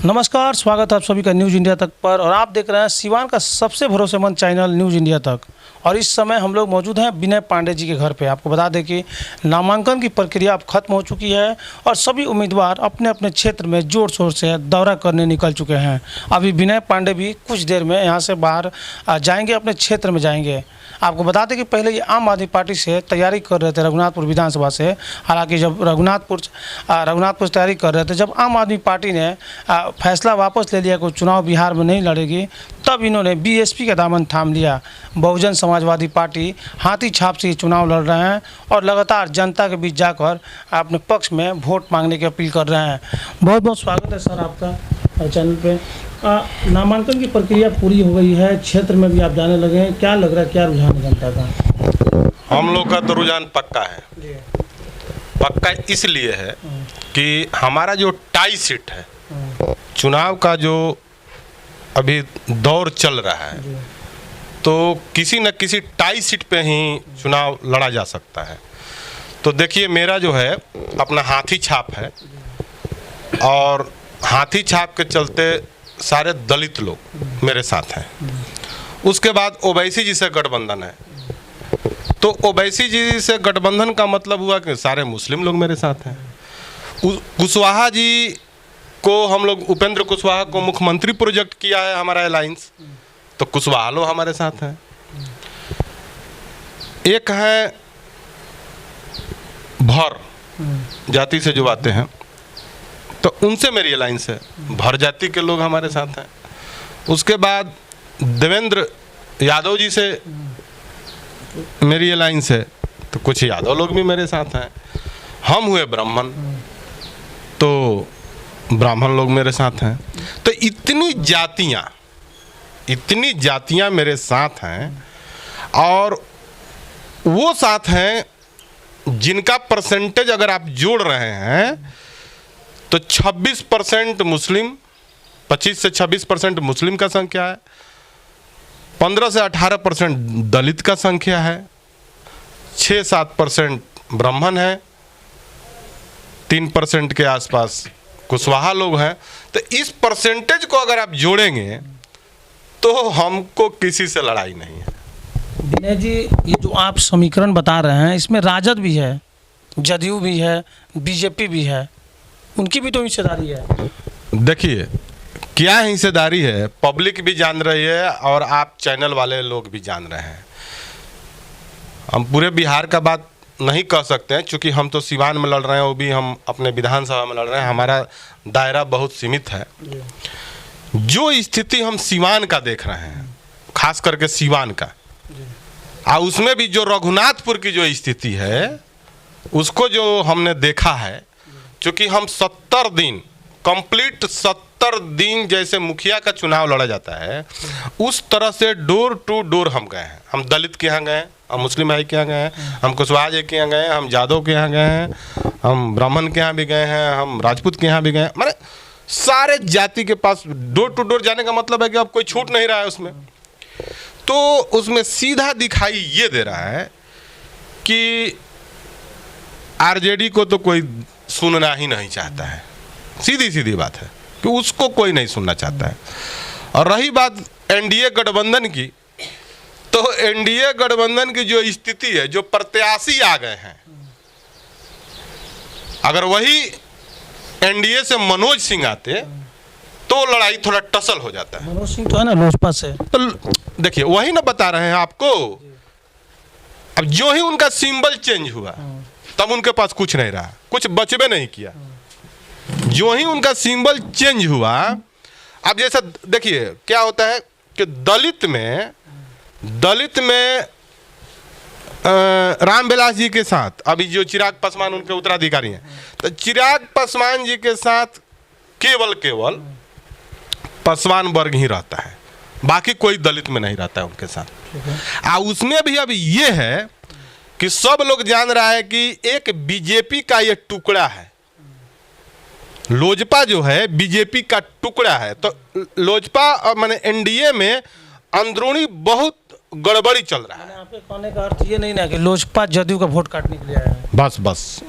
नमस्कार, स्वागत है आप सभी का न्यूज़ इंडिया तक पर। और आप देख रहे हैं सिवान का सबसे भरोसेमंद चैनल न्यूज़ इंडिया तक। और इस समय हम लोग मौजूद हैं विनय पांडे जी के घर पे। आपको बता दें कि नामांकन की प्रक्रिया अब खत्म हो चुकी है और सभी उम्मीदवार अपने अपने क्षेत्र में ज़ोर शोर से दौरा करने निकल चुके हैं। अभी विनय पांडे भी कुछ देर में यहाँ से बाहर जाएंगे, अपने क्षेत्र में जाएंगे। आपको बता दें कि पहले ये आम आदमी पार्टी से तैयारी कर रहे थे रघुनाथपुर विधानसभा से। हालांकि जब रघुनाथपुर तैयारी कर रहे थे, जब आम आदमी पार्टी ने फैसला वापस ले लिया कि चुनाव बिहार में नहीं लड़ेगी, तब इन्होंने बीएसपी का दामन थाम लिया। बहुजन समाजवादी पार्टी हाथी छाप से चुनाव लड़ रहे हैं और लगातार जनता के बीच जाकर अपने पक्ष में वोट मांगने की अपील कर रहे हैं। बहुत बहुत स्वागत है सर आपका चैनल पे। नामांकन की प्रक्रिया पूरी हो गई है, क्षेत्र में भी आप जाने लगे हैं। क्या लग रहा है, क्या रुझान है जनता का? हम लोग का तो रुझान पक्का है। पक्का इसलिए है कि हमारा जो टाई सीट है, चुनाव का जो अभी दौर चल रहा है, तो किसी न किसी टाई सीट पे ही चुनाव लड़ा जा सकता है। तो देखिए, मेरा जो है अपना हाथी छाप है और हाथी छाप के चलते सारे दलित लोग मेरे साथ हैं। उसके बाद ओवैसी जी से गठबंधन है, तो ओवैसी जी से गठबंधन का मतलब हुआ कि सारे मुस्लिम लोग मेरे साथ हैं। कुशवाहा जी को हम लोग, उपेंद्र कुशवाहा को मुख्यमंत्री प्रोजेक्ट किया है हमारा अलायंस, तो कुशवाहा लोग हमारे साथ हैं। एक है भर जाति से जो आते हैं, तो उनसे मेरी अलायंस है, भर जाति के लोग हमारे साथ हैं। उसके बाद देवेंद्र यादव जी से मेरी अलायंस है, तो कुछ यादव लोग भी मेरे साथ हैं। हम हुए ब्राह्मण, तो ब्राह्मण लोग मेरे साथ हैं। तो इतनी जातियां मेरे साथ हैं, और वो साथ हैं जिनका परसेंटेज अगर आप जोड़ रहे हैं तो 26% मुस्लिम, 25 से 26% मुस्लिम का संख्या है, 15 से 18% दलित का संख्या है, 6-7% ब्राह्मण है, 3% के आसपास कुशवाहा लोग हैं। तो इस परसेंटेज को अगर आप जोड़ेंगे तो हमको किसी से लड़ाई नहीं है। विनय जी, ये जो आप समीकरण बता रहे हैं, इसमें राजद भी है, जदयू भी है, बीजेपी भी है, उनकी भी तो हिस्सेदारी है। देखिए, क्या हिस्सेदारी है, पब्लिक भी जान रही है और आप चैनल वाले लोग भी जान रहे हैं। हम पूरे बिहार का बात नहीं कह सकते हैं, क्योंकि हम तो सिवान में लड़ रहे हैं, वो भी हम अपने विधानसभा में लड़ रहे हैं। हमारा दायरा बहुत सीमित है। जो स्थिति हम सिवान का देख रहे हैं, खास करके सिवान का, और उसमें भी जो रघुनाथपुर की जो स्थिति है, उसको जो हमने देखा है, क्योंकि हम 70 दिन कंप्लीट 70 दिन जैसे मुखिया का चुनाव लड़ा जाता है, उस तरह से डोर टू डोर हम गए हैं। हम दलित के यहाँ गए, हम मुस्लिम भाई के यहाँ गए, हम कुशवाहा जी के यहाँ गए, हम यादव के यहाँ गए हैं, हम ब्राह्मण के यहाँ भी गए हैं, हम राजपूत के यहाँ भी गए। माने सारे जाति के पास डोर टू डोर जाने का मतलब है कि अब कोई छूट नहीं रहा है उसमें। तो उसमें सीधा दिखाई ये दे रहा है कि आरजेडी को तो कोई सुनना ही नहीं चाहता है। सीधी बात है कि उसको कोई नहीं सुनना चाहता है। और रही बात एनडीए गठबंधन की, तो एनडीए गठबंधन की जो स्थिति है, जो प्रत्याशी आ गए हैं, अगर वही एनडीए से मनोज सिंह आते तो लड़ाई थोड़ा टसल हो जाता है। मनोज सिंह तो है ना लोजपा से। तो देखिए, वही ना बता रहे हैं आपको। अब जो ही उनका सिंबल चेंज हुआ, तब उनके पास कुछ नहीं रहा, कुछ बचबे नहीं किया। जो ही उनका सिंबल चेंज हुआ, अब जैसा देखिए क्या होता है कि दलित में रामविलास जी के साथ अभी जो चिराग पासवान उनके उत्तराधिकारी हैं, तो चिराग पासवान जी के साथ केवल पासवान वर्ग ही रहता है, बाकी कोई दलित में नहीं रहता है उनके साथ। उसमें भी अब ये है कि सब लोग जान रहा है कि एक बीजेपी का ये टुकड़ा है, लोजपा जो है बीजेपी का टुकड़ा है। तो लोजपा माने एनडीए में अंदरूनी बहुत गड़बड़ी चल रहा है। आपके कहने का अर्थ ये नहीं ना कि लोजपा जदयू का वोट काटने के लिए आया है। बस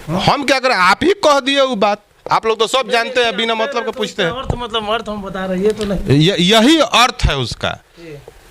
हम क्या करें, आप ही कह दिए वो बात। आप लोग तो सब जानते हैं, बिना मतलब का पूछते हैं। अर्थ मतलब अर्थ हम बता रहे हैं, ये तो नहीं। यही अर्थ है उसका।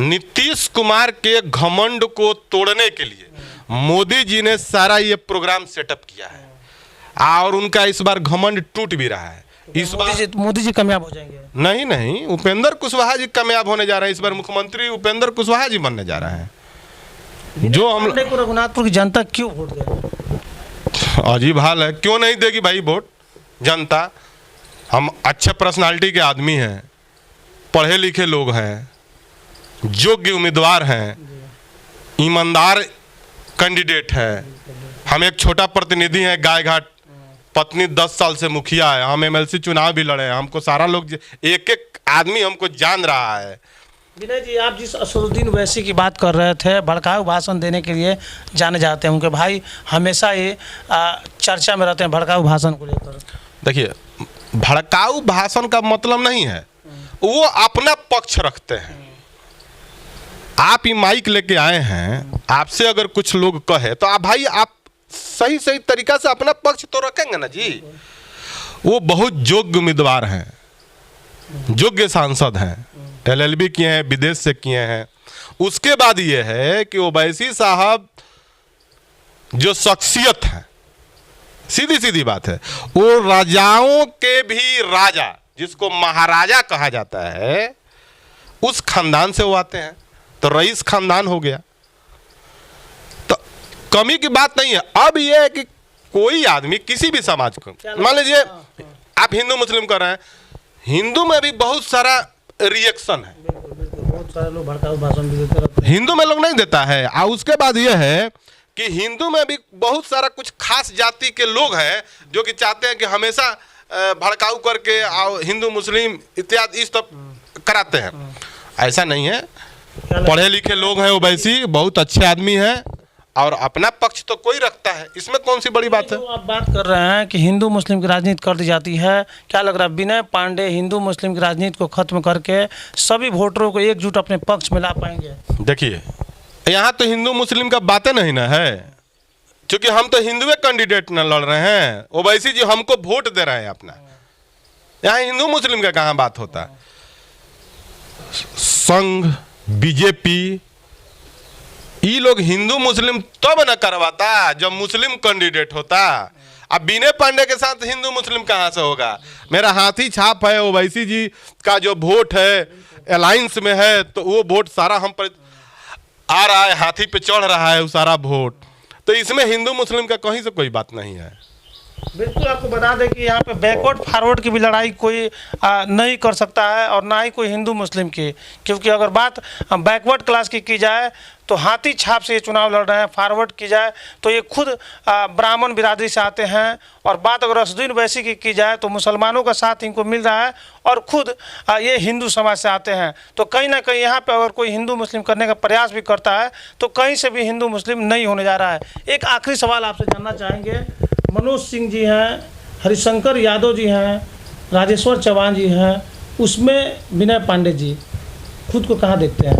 नीतीश कुमार के घमंड को तोड़ने के लिए मोदी जी ने सारा ये प्रोग्राम सेटअप किया है और उनका इस बार घमंड टूट भी रहा है। इस बार मोदी जी कामयाब हो जाएंगे? नहीं नहीं, उपेंद्र कुशवाहा जी कामयाब होने जा रहे हैं। इस बार मुख्यमंत्री उपेंद्र कुशवाहा जी बनने जा रहे हैं। जो हम को रघुनाथपुर की जनता क्यों वोट देगी? अजीब हाल है, क्यों नहीं देगी भाई वोट जनता? हम अच्छे पर्सनालिटी के आदमी हैं, पढ़े लिखे लोग हैं, योग्य उम्मीदवार हैं, ईमानदार कैंडिडेट है। हम एक छोटा प्रतिनिधि हैं गायघाट, पत्नी 10 साल से मुखिया है, हम एमएलसी चुनाव भी लड़े हैं। हमको सारा लोग, एक एक आदमी हमको जान रहा है। विनय जी, आप जिस असदुद्दीन ओवैसी की बात कर रहे थे, भड़काऊ भाषण देने के लिए जाने जाते हैं, उनके भाई हमेशा ये चर्चा में रहते हैं भड़काऊ भाषण को लेकर। देखिए, भड़काऊ भाषण का मतलब नहीं है, वो अपना पक्ष रखते हैं। आप ये माइक लेके आए हैं, आपसे अगर कुछ लोग कहे तो आप भाई आप सही सही तरीका से अपना पक्ष तो रखेंगे ना जी। वो बहुत योग्य उम्मीदवार हैं, योग्य सांसद हैं, LLB किए हैं, विदेश से किए हैं। उसके बाद ये है कि ओवैसी साहब जो शख्सियत है, सीधी सीधी बात है, वो राजाओं के भी राजा, जिसको महाराजा कहा जाता है, उस खानदान से वो आते हैं। तो रईस खानदान हो गया, तो कमी की बात नहीं है। अब यह है कि कोई आदमी किसी भी समाज को, मान लीजिए आप हिंदू मुस्लिम कर रहे हैं, हिंदू में भी बहुत सारा रिएक्शन है, बहुत सारे लोग भड़काऊ भाषण भी देते रहते हैं। हिंदू में लोग नहीं देता है। और उसके बाद यह है कि हिंदू में भी बहुत सारा कुछ खास जाति के लोग हैं जो कि चाहते हैं कि हमेशा भड़काऊ करके और हिंदू मुस्लिम इत्यादि इस तब कराते हैं। ऐसा नहीं है, पढ़े लिखे लोग हैं, ओवैसी बहुत अच्छे आदमी हैं और अपना पक्ष तो कोई रखता है, इसमें कौन सी बड़ी बात है। तो आप बात कर रहे हैं कि हिंदू मुस्लिम की राजनीति कर दी जाती है, क्या लग रहा है विनय पांडे हिंदू मुस्लिम की राजनीति को खत्म करके सभी वोटरों को एकजुट अपने पक्ष में ला पाएंगे? देखिए, यहाँ तो हिंदू मुस्लिम का बातें नहीं ना है, क्योंकि हम तो हिंदुए कैंडिडेट न लड़ रहे हैं। ओवैसी जी हमको वोट दे रहे हैं अपना, यहाँ हिंदू मुस्लिम का कहाँ बात होता है। संघ, बीजेपी, ये लोग हिंदू मुस्लिम तब न करवाता जब मुस्लिम कैंडिडेट होता। अब विनय पांडे के साथ हिंदू मुस्लिम कहाँ से होगा? मेरा हाथी छाप है, ओवैसी जी का जो वोट है अलायंस में है, तो वो वोट सारा हम पर आ रहा है, हाथी पे चढ़ रहा है वो सारा वोट। तो इसमें हिंदू मुस्लिम का कहीं से कोई बात नहीं है। बिल्कुल, आपको बता दें कि यहाँ पे बैकवर्ड फॉरवर्ड की भी लड़ाई कोई नहीं कर सकता है और ना ही कोई हिंदू मुस्लिम की, क्योंकि अगर बात बैकवर्ड क्लास की जाए तो हाथी छाप से ये चुनाव लड़ रहे हैं। फॉरवर्ड की जाए तो ये खुद ब्राह्मण बिरादरी से आते हैं, और बात अगर असदुद्दीन ओवैसी की जाए तो मुसलमानों का साथ इनको मिल रहा है और खुद ये हिंदू समाज से आते हैं। तो कहीं ना कहीं यहाँ पे अगर कोई हिंदू मुस्लिम करने का प्रयास भी करता है तो कहीं से भी हिंदू मुस्लिम नहीं होने जा रहा है। एक आखिरी सवाल आपसे जानना चाहेंगे, मनोज सिंह जी हैं, हरिशंकर यादव जी हैं, राजेश्वर चौहान जी हैं, उसमें विनय पांडे जी खुद को कहाँ देखते हैं?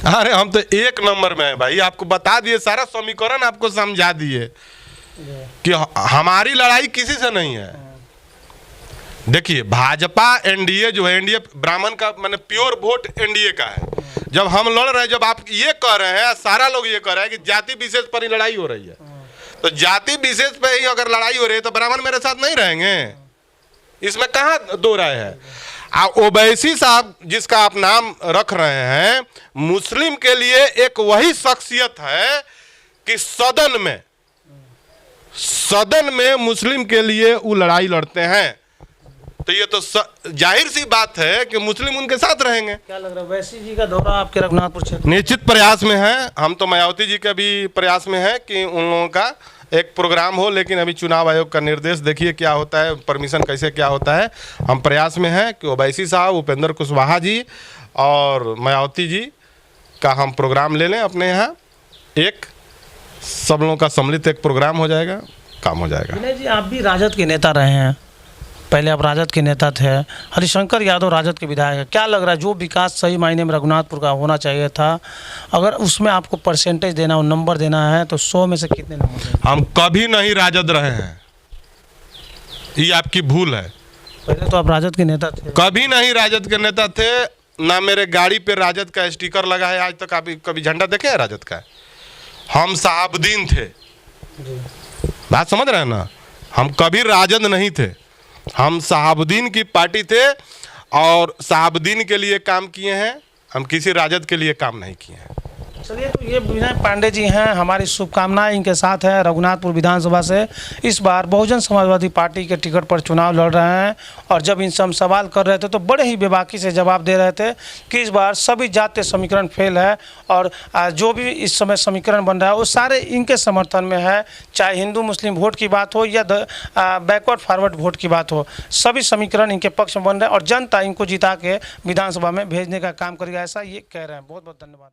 अरे हम तो एक नंबर में है भाई, आपको बता दिए, सारा समीकरण आपको समझा दिए कि हमारी लड़ाई किसी से नहीं है। देखिए, भाजपा एनडीए जो है, एनडीए ब्राह्मण का माने प्योर वोट एनडीए का है। जब हम लड़ रहे हैं, जब आप ये कह रहे हैं, सारा लोग ये कह रहे हैं कि जाति विशेष पर ही लड़ाई हो रही है, तो जाति विशेष पे ही अगर लड़ाई हो रही है तो ब्राह्मण मेरे साथ नहीं रहेंगे, इसमें कहाँ दो राय है। ओवैसी साहब जिसका आप नाम रख रहे हैं, मुस्लिम के लिए एक वही शख्सियत है कि सदन में मुस्लिम के लिए वो लड़ाई लड़ते हैं। तो ये तो जाहिर सी बात है कि मुस्लिम उनके साथ रहेंगे। क्या लग रहा है ओवैसी जी का दौरा आपके रघुनाथपुर क्षेत्र? निश्चित प्रयास में है, हम तो मायावती जी के भी प्रयास में है कि उन लोगों का एक प्रोग्राम हो, लेकिन अभी चुनाव आयोग का निर्देश देखिए क्या होता है, परमिशन कैसे क्या होता है। हम प्रयास में हैं कि ओवैसी साहब, उपेंद्र कुशवाहा जी और मायावती जी का हम प्रोग्राम ले लें अपने यहाँ, एक सब लोगों का सम्मिलित एक प्रोग्राम हो जाएगा, काम हो जाएगा। विनय जी, आप भी राजद के नेता रहे हैं, पहले आप राजद के नेता थे, हरिशंकर यादव राजद के विधायक है। क्या लग रहा है जो विकास सही मायने में रघुनाथपुर का होना चाहिए था, अगर उसमें आपको परसेंटेज देना हो, नंबर देना है, तो 100 में से कितने नंबर देंगे? हम कभी नहीं राजद रहे हैं, ये आपकी भूल है। पहले तो आप राजद के नेता थे। कभी नहीं राजद के नेता थे, ना मेरे गाड़ी पे राजद का स्टिकर लगा है आज तक। आप कभी झंडा देखे है राजद का? हम साहबदीन थे। बात समझ रहे हैं ना? हम कभी राजद नहीं थे, हम साहबदीन की पार्टी थे और साहबदीन के लिए काम किए हैं, हम किसी राजद के लिए काम नहीं किए हैं। चलिए, तो ये विनय पांडे जी हैं, हमारी शुभकामनाएं इनके साथ है। रघुनाथपुर विधानसभा से इस बार बहुजन समाजवादी पार्टी के टिकट पर चुनाव लड़ रहे हैं और जब इनसे हम सवाल कर रहे थे तो बड़े ही बेबाकी से जवाब दे रहे थे कि इस बार सभी जातीय समीकरण फेल है और जो भी इस समय समीकरण बन रहा है वो सारे इनके समर्थन में है, चाहे हिंदू मुस्लिम वोट की बात हो या बैकवर्ड फॉरवर्ड वोट की बात हो, सभी समीकरण इनके पक्ष में बन रहे हैं और जनता इनको जिता के विधानसभा में भेजने का काम करेगा, ऐसा ये कह रहे हैं। बहुत बहुत धन्यवाद।